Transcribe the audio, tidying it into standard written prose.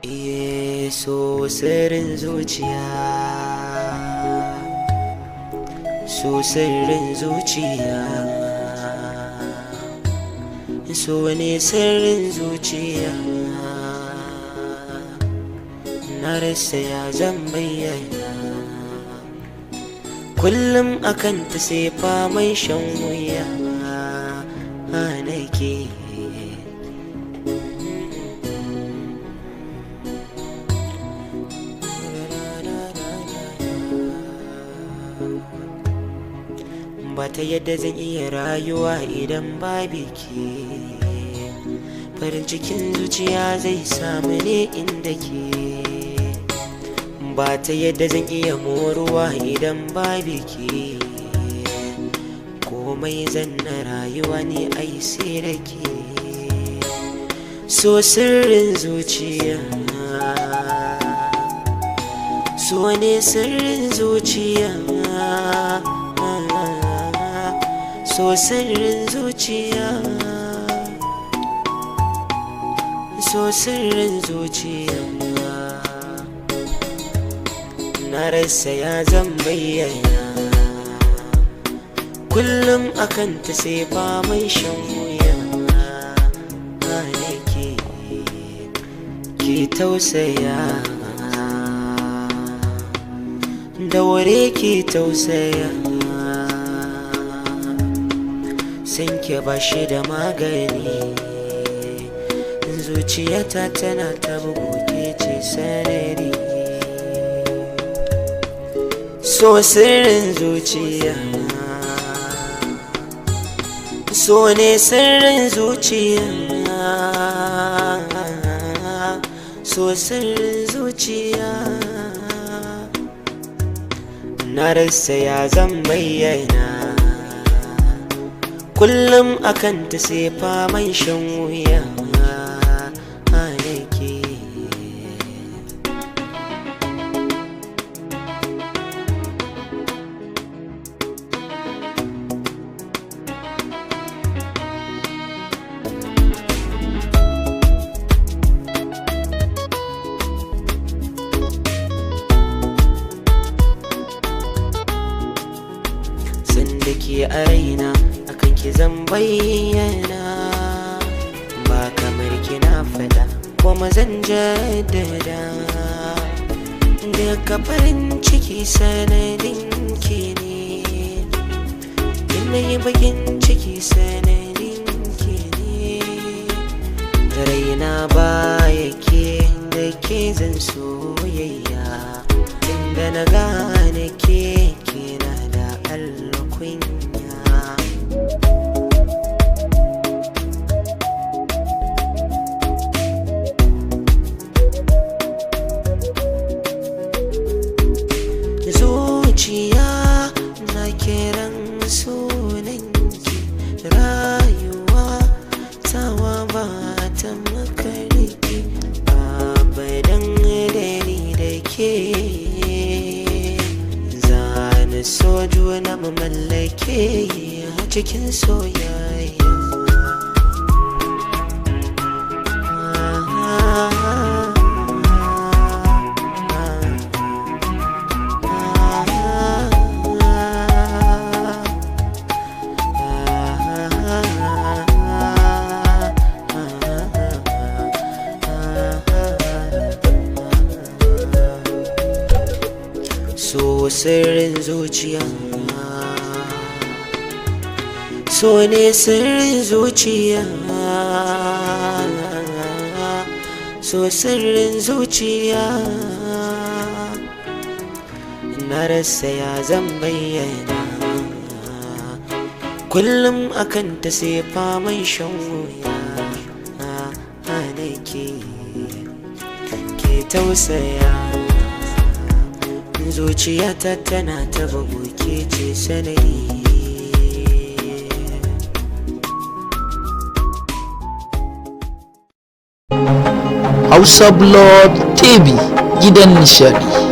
So sirrin zuciya, so sirrin zuciya, so ne sirrin zuciya. Na rasa ya zan bayyana, kullum akan ta sai faman shan wuya nake. Ba ta yadda zan iya rayuwa idan babu ke, farin cikin zuciya zai samu ne inda ke. Ba ta yadda zan iya moruwa idan babu ke, komai zan na rayuwa ne ai sai da ke. So sirrin zuciya, so ne sirrin zuciya, so sirrin zuciya, so sirrin zuciya. Na rasa ya zan bayyana, kullum akan ta sai ba mai shan wuya nake. Ki tausaya, daure ki tausaya, san ke ba shi da magani. Zuciyata tana ta bugu, ke ce sanadi. So sirrin zuciya, so ne sirrin zuciya, so sirrin zuciya. Na rasa ya zan bayyana, kullum akan ta sai faman shan wuya nake. Sanda ke a raina akan ki zan bayyana, ba kamar kina fada kuma zan jaddada. Daga farin ciki sanadin ki ne, yanayi bakin ciki sanadin ki ne. Raina baya ke da ke zan soyayya, tunda na gane ke kina da alkunya. Zuciya na kiran sunanki, rayuwa tawa ba ta makariki. Abadan da ni da ke, zana so juna mu mallake a cikin soyayya. So sirrin zuciya, so ne sirrin zuciya, so sirrin zuciya. Na rasa ya zan bayyana, kullum akan ta sai faman shan wuya nake. Ke tausaya, zuciyata tana ta bugu, ke ce sanadi. Hausa Blood TV, gidan nishadi.